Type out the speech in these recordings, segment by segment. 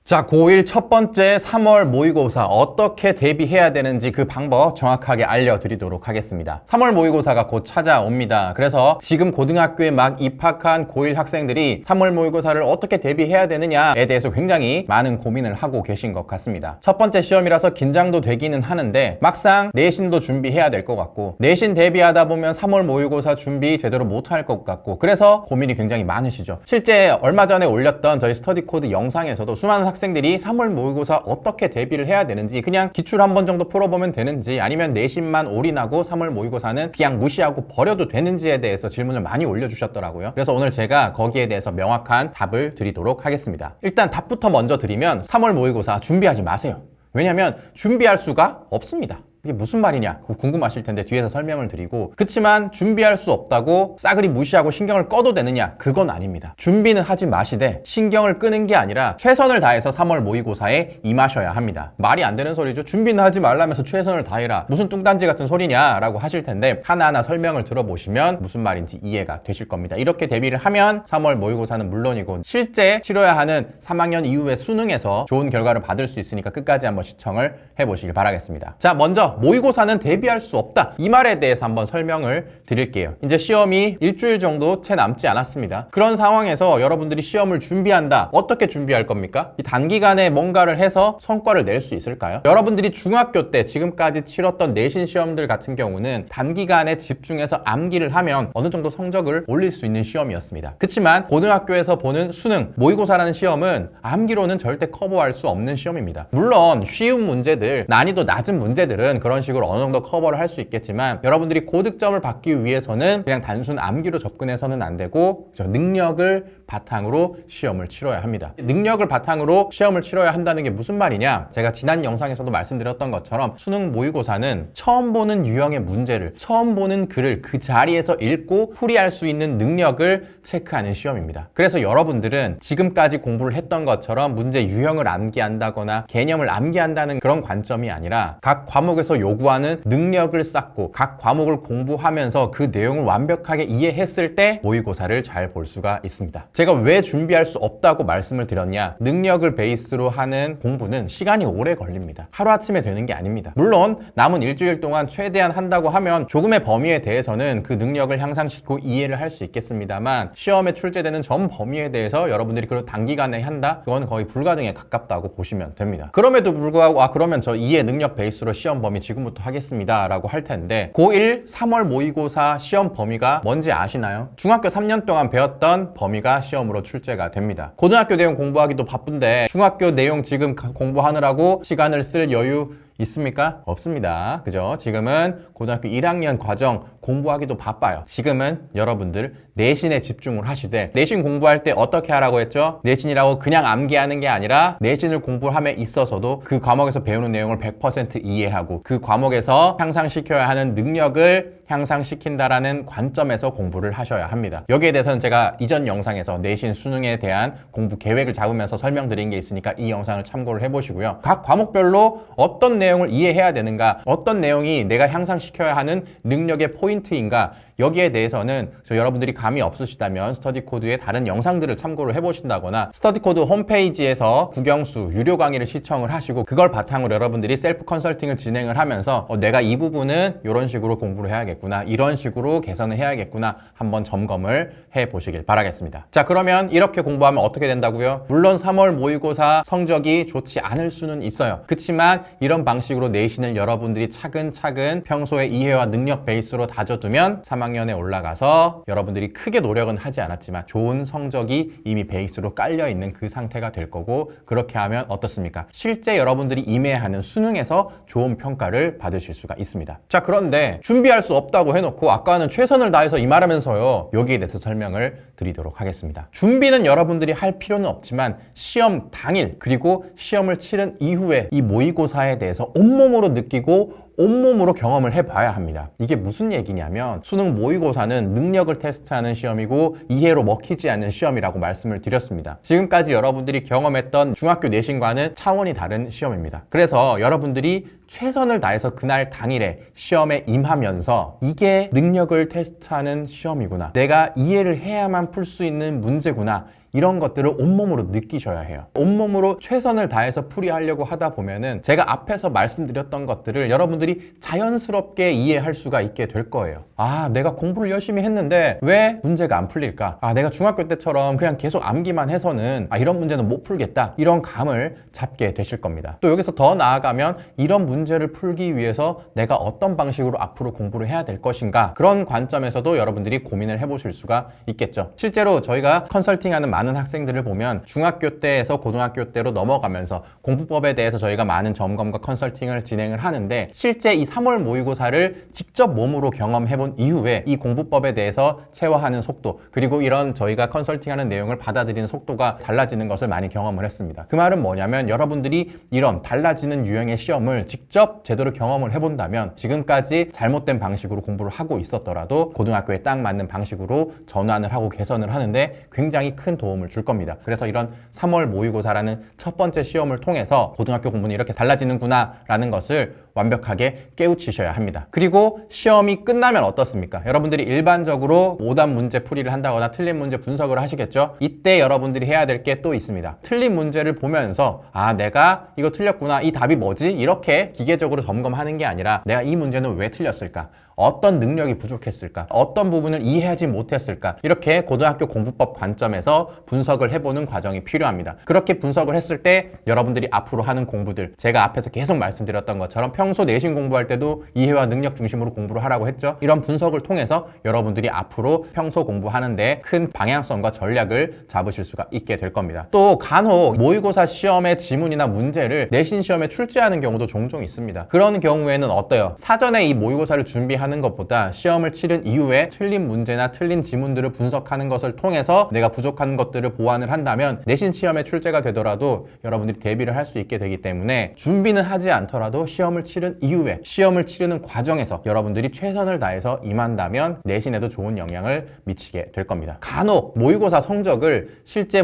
자, 고1 첫 번째 3월 모의고사 어떻게 대비해야 되는지 그 방법 정확하게 알려드리도록 하겠습니다. 3월 모의고사가 곧 찾아옵니다. 그래서 지금 고등학교에 막 입학한 고1 학생들이 3월 모의고사를 어떻게 대비해야 되느냐에 대해서 굉장히 많은 고민을 하고 계신 것 같습니다. 첫 번째 시험이라서 긴장도 되기는 하는데 막상 내신도 준비해야 될 것 같고 내신 대비하다 보면 3월 모의고사 준비 제대로 못할 것 같고 그래서 고민이 굉장히 많으시죠. 실제 얼마 전에 올렸던 저희 스터디 코드 영상에서도 수많은 학생들이 3월 모의고사 어떻게 대비를 해야 되는지 그냥 기출 한 번 정도 풀어보면 되는지 아니면 내신만 올인하고 3월 모의고사는 그냥 무시하고 버려도 되는지에 대해서 질문을 많이 올려주셨더라고요. 그래서 오늘 제가 거기에 대해서 명확한 답을 드리도록 하겠습니다. 일단 답부터 먼저 드리면 3월 모의고사 준비하지 마세요. 왜냐하면 준비할 수가 없습니다. 이게 무슨 말이냐 궁금하실 텐데 뒤에서 설명을 드리고 그치만 준비할 수 없다고 싸그리 무시하고 신경을 꺼도 되느냐 그건 아닙니다. 준비는 하지 마시되 신경을 끄는 게 아니라 최선을 다해서 3월 모의고사에 임하셔야 합니다. 말이 안 되는 소리죠. 준비는 하지 말라면서 최선을 다해라 무슨 뚱딴지 같은 소리냐 라고 하실 텐데 하나하나 설명을 들어보시면 무슨 말인지 이해가 되실 겁니다. 이렇게 대비를 하면 3월 모의고사는 물론이고 실제 치러야 하는 3학년 이후의 수능에서 좋은 결과를 받을 수 있으니까 끝까지 한번 시청을 해보시길 바라겠습니다. 자, 먼저 모의고사는 대비할 수 없다. 이 말에 대해서 한번 설명을 드릴게요. 이제 시험이 일주일 정도 채 남지 않았습니다. 그런 상황에서 여러분들이 시험을 준비한다. 어떻게 준비할 겁니까? 이 단기간에 뭔가를 해서 성과를 낼 수 있을까요? 여러분들이 중학교 때 지금까지 치렀던 내신 시험들 같은 경우는 단기간에 집중해서 암기를 하면 어느 정도 성적을 올릴 수 있는 시험이었습니다. 그렇지만 고등학교에서 보는 수능, 모의고사라는 시험은 암기로는 절대 커버할 수 없는 시험입니다. 물론 쉬운 문제들, 난이도 낮은 문제들은 그런 식으로 어느 정도 커버를 할 수 있겠지만 여러분들이 고득점을 받기 위해서는 그냥 단순 암기로 접근해서는 안 되고 능력을 바탕으로 시험을 치러야 합니다. 능력을 바탕으로 시험을 치러야 한다는 게 무슨 말이냐? 제가 지난 영상에서도 말씀드렸던 것처럼 수능 모의고사는 처음 보는 유형의 문제를 처음 보는 글을 그 자리에서 읽고 풀이할 수 있는 능력을 체크하는 시험입니다. 그래서 여러분들은 지금까지 공부를 했던 것처럼 문제 유형을 암기한다거나 개념을 암기한다는 그런 관점이 아니라 각 과목에서 요구하는 능력을 쌓고 각 과목을 공부하면서 그 내용을 완벽하게 이해했을 때 모의고사를 잘 볼 수가 있습니다. 제가 왜 준비할 수 없다고 말씀을 드렸냐? 능력을 베이스로 하는 공부는 시간이 오래 걸립니다. 하루아침에 되는 게 아닙니다. 물론 남은 일주일 동안 최대한 한다고 하면 조금의 범위에 대해서는 그 능력을 향상시키고 이해를 할 수 있겠습니다만 시험에 출제되는 전 범위에 대해서 여러분들이 그걸 단기간에 한다? 그건 거의 불가능에 가깝다고 보시면 됩니다. 그럼에도 불구하고 그러면 저 이해 능력 베이스로 시험 범위 지금부터 하겠습니다 라고 할 텐데 고1 3월 모의고사 시험 범위가 뭔지 아시나요? 중학교 3년 동안 배웠던 범위가 시험으로 출제가 됩니다. 고등학교 내용 공부하기도 바쁜데 중학교 내용 지금 공부하느라고 시간을 쓸 여유 있습니까? 없습니다. 그죠? 지금은 고등학교 1학년 과정 공부하기도 바빠요. 지금은 여러분들 내신에 집중을 하시되 내신 공부할 때 어떻게 하라고 했죠? 내신이라고 그냥 암기하는 게 아니라 내신을 공부함에 있어서도 그 과목에서 배우는 내용을 100% 이해하고 그 과목에서 향상시켜야 하는 능력을 향상시킨다라는 관점에서 공부를 하셔야 합니다. 여기에 대해서는 제가 이전 영상에서 내신 수능에 대한 공부 계획을 잡으면서 설명드린 게 있으니까 이 영상을 참고를 해보시고요. 각 과목별로 어떤 내용을 이해해야 되는가, 어떤 내용이 내가 향상시켜야 하는 능력의 포인트인가 여기에 대해서는 여러분들이 감이 없으시다면 스터디코드의 다른 영상들을 참고를 해보신다거나 스터디코드 홈페이지에서 국영수 유료 강의를 시청을 하시고 그걸 바탕으로 여러분들이 셀프 컨설팅을 진행을 하면서 내가 이 부분은 이런 식으로 공부를 해야겠구나 이런 식으로 개선을 해야겠구나 한번 점검을 해보시길 바라겠습니다. 자, 그러면 이렇게 공부하면 어떻게 된다고요? 물론 3월 모의고사 성적이 좋지 않을 수는 있어요. 그렇지만 이런 방식으로 내신을 여러분들이 차근차근 평소에 이해와 능력 베이스로 다져두면 3학년에 올라가서 여러분들이 크게 노력은 하지 않았지만 좋은 성적이 이미 베이스로 깔려있는 그 상태가 될 거고 그렇게 하면 어떻습니까? 실제 여러분들이 임해하는 수능에서 좋은 평가를 받으실 수가 있습니다. 자, 그런데 준비할 수 없다고 해놓고 아까는 최선을 다해서 임하라면서요. 여기에 대해서 설명을 드리도록 하겠습니다. 준비는 여러분들이 할 필요는 없지만 시험 당일 그리고 시험을 치른 이후에 이 모의고사에 대해서 온몸으로 느끼고 온몸으로 경험을 해봐야 합니다. 이게 무슨 얘기냐면 수능 모의고사는 능력을 테스트하는 시험이고 이해로 먹히지 않는 시험이라고 말씀을 드렸습니다. 지금까지 여러분들이 경험했던 중학교 내신과는 차원이 다른 시험입니다. 그래서 여러분들이 최선을 다해서 그날 당일에 시험에 임하면서 이게 능력을 테스트하는 시험이구나. 내가 이해를 해야만 풀 수 있는 문제구나. 이런 것들을 온몸으로 느끼셔야 해요. 온몸으로 최선을 다해서 풀이하려고 하다 보면은 제가 앞에서 말씀드렸던 것들을 여러분들이 자연스럽게 이해할 수가 있게 될 거예요. 아, 내가 공부를 열심히 했는데 왜 문제가 안 풀릴까? 아, 내가 중학교 때처럼 그냥 계속 암기만 해서는 이런 문제는 못 풀겠다. 이런 감을 잡게 되실 겁니다. 또 여기서 더 나아가면 이런 문제를 풀기 위해서 내가 어떤 방식으로 앞으로 공부를 해야 될 것인가? 그런 관점에서도 여러분들이 고민을 해보실 수가 있겠죠. 실제로 저희가 컨설팅하는 많은 학생들을 보면 중학교 때에서 고등학교 때로 넘어가면서 공부법에 대해서 저희가 많은 점검과 컨설팅을 진행을 하는데 실제 이 3월 모의고사를 직접 몸으로 경험해본 이후에 이 공부법에 대해서 체화하는 속도 그리고 이런 저희가 컨설팅하는 내용을 받아들이는 속도가 달라지는 것을 많이 경험을 했습니다. 그 말은 뭐냐면 여러분들이 이런 달라지는 유형의 시험을 직접 제대로 경험을 해본다면 지금까지 잘못된 방식으로 공부를 하고 있었더라도 고등학교에 딱 맞는 방식으로 전환을 하고 개선을 하는데 굉장히 큰 도움을 줄 겁니다. 그래서 이런 3월 모의고사라는 첫 번째 시험을 통해서 고등학교 공부는 이렇게 달라지는구나 라는 것을 완벽하게 깨우치셔야 합니다. 그리고 시험이 끝나면 어떻습니까? 여러분들이 일반적으로 오답 문제 풀이를 한다거나 틀린 문제 분석을 하시겠죠? 이때 여러분들이 해야 될 게 또 있습니다. 틀린 문제를 보면서 아, 내가 이거 틀렸구나. 이 답이 뭐지? 이렇게 기계적으로 점검하는 게 아니라 내가 이 문제는 왜 틀렸을까? 어떤 능력이 부족했을까? 어떤 부분을 이해하지 못했을까? 이렇게 고등학교 공부법 관점에서 분석을 해보는 과정이 필요합니다. 그렇게 분석을 했을 때 여러분들이 앞으로 하는 공부들, 제가 앞에서 계속 말씀드렸던 것처럼 평소 내신 공부할 때도 이해와 능력 중심으로 공부를 하라고 했죠. 이런 분석을 통해서 여러분들이 앞으로 평소 공부하는데 큰 방향성과 전략을 잡으실 수가 있게 될 겁니다. 또 간혹 모의고사 시험의 지문이나 문제를 내신 시험에 출제하는 경우도 종종 있습니다. 그런 경우에는 어때요? 사전에 이 모의고사를 준비하는 것보다 시험을 치른 이후에 틀린 문제나 틀린 지문들을 분석하는 것을 통해서 내가 부족한 것들을 보완을 한다면 내신 시험에 출제가 되더라도 여러분들이 대비를 할 수 있게 되기 때문에 준비는 하지 않더라도 시험을 치른 이후에 시험을 치르는 과정에서 여러분들이 최선을 다해서 임한다면 내신에도 좋은 영향을 미치게 될 겁니다. 간혹 모의고사 성적을 실제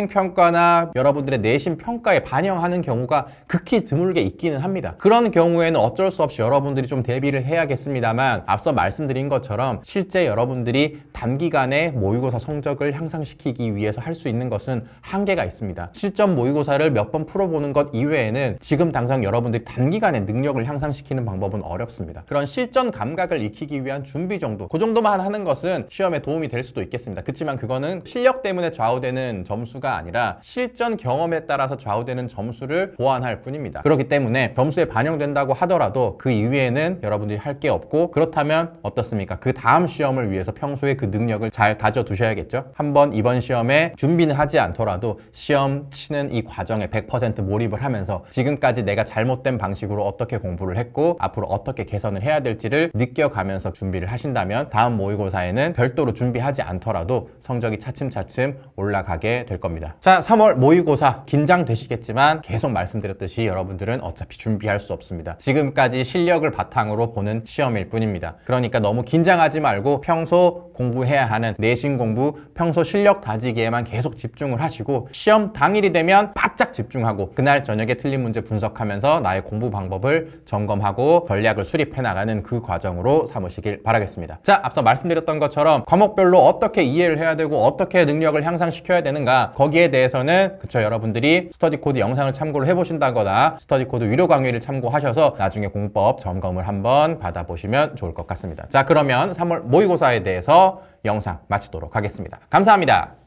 수행평가나 여러분들의 내신 평가에 반영하는 경우가 극히 드물게 있기는 합니다. 그런 경우에는 어쩔 수 없이 여러분들이 좀 대비를 해야겠습니다만 앞서 말씀드린 것처럼 실제 여러분들이 단기간에 모의고사 성적을 향상시키기 위해서 할 수 있는 것은 한계가 있습니다. 실전 모의고사를 몇 번 풀어보는 것 이외에는 지금 당장 여러분들이 단기간에 능력을 향상시키는 방법은 어렵습니다. 그런 실전 감각을 익히기 위한 준비 정도, 그 정도만 하는 것은 시험에 도움이 될 수도 있겠습니다. 그렇지만 그거는 실력 때문에 좌우되는 점수가 아니라 실전 경험에 따라서 좌우되는 점수를 보완할 뿐입니다. 그렇기 때문에 점수에 반영된다고 하더라도 그 이외에는 여러분들이 할 게 없고 그렇다면 어떻습니까? 그 다음 시험을 위해서 평소에 그 능력을 잘 다져 두셔야겠죠? 한번 이번 시험에 준비는 하지 않더라도 시험 치는 이 과정에 100% 몰입을 하면서 지금까지 내가 잘못된 방식으로 어떻게 공부를 했고 앞으로 어떻게 개선을 해야 될지를 느껴가면서 준비를 하신다면 다음 모의고사에는 별도로 준비하지 않더라도 성적이 차츰차츰 올라가게 될 겁니다. 자, 3월 모의고사 긴장되시겠지만 계속 말씀드렸듯이 여러분들은 어차피 준비할 수 없습니다. 지금까지 실력을 바탕으로 보는 시험일 뿐입니다. 그러니까 너무 긴장하지 말고 평소 공부해야 하는 내신 공부, 평소 실력 다지기에만 계속 집중을 하시고 시험 당일이 되면 바짝 집중하고 그날 저녁에 틀린 문제 분석하면서 나의 공부 방법을 점검하고 전략을 수립해 나가는 그 과정으로 삼으시길 바라겠습니다. 자, 앞서 말씀드렸던 것처럼 과목별로 어떻게 이해를 해야 되고 어떻게 능력을 향상시켜야 되는가 거기에 대해서는 여러분들이 스터디 코드 영상을 참고를 해보신다거나 스터디 코드 유료 강의를 참고하셔서 나중에 공부법 점검을 한번 받아보시면 좋을 것 같습니다. 자, 그러면 3월 모의고사에 대해서 영상 마치도록 하겠습니다. 감사합니다.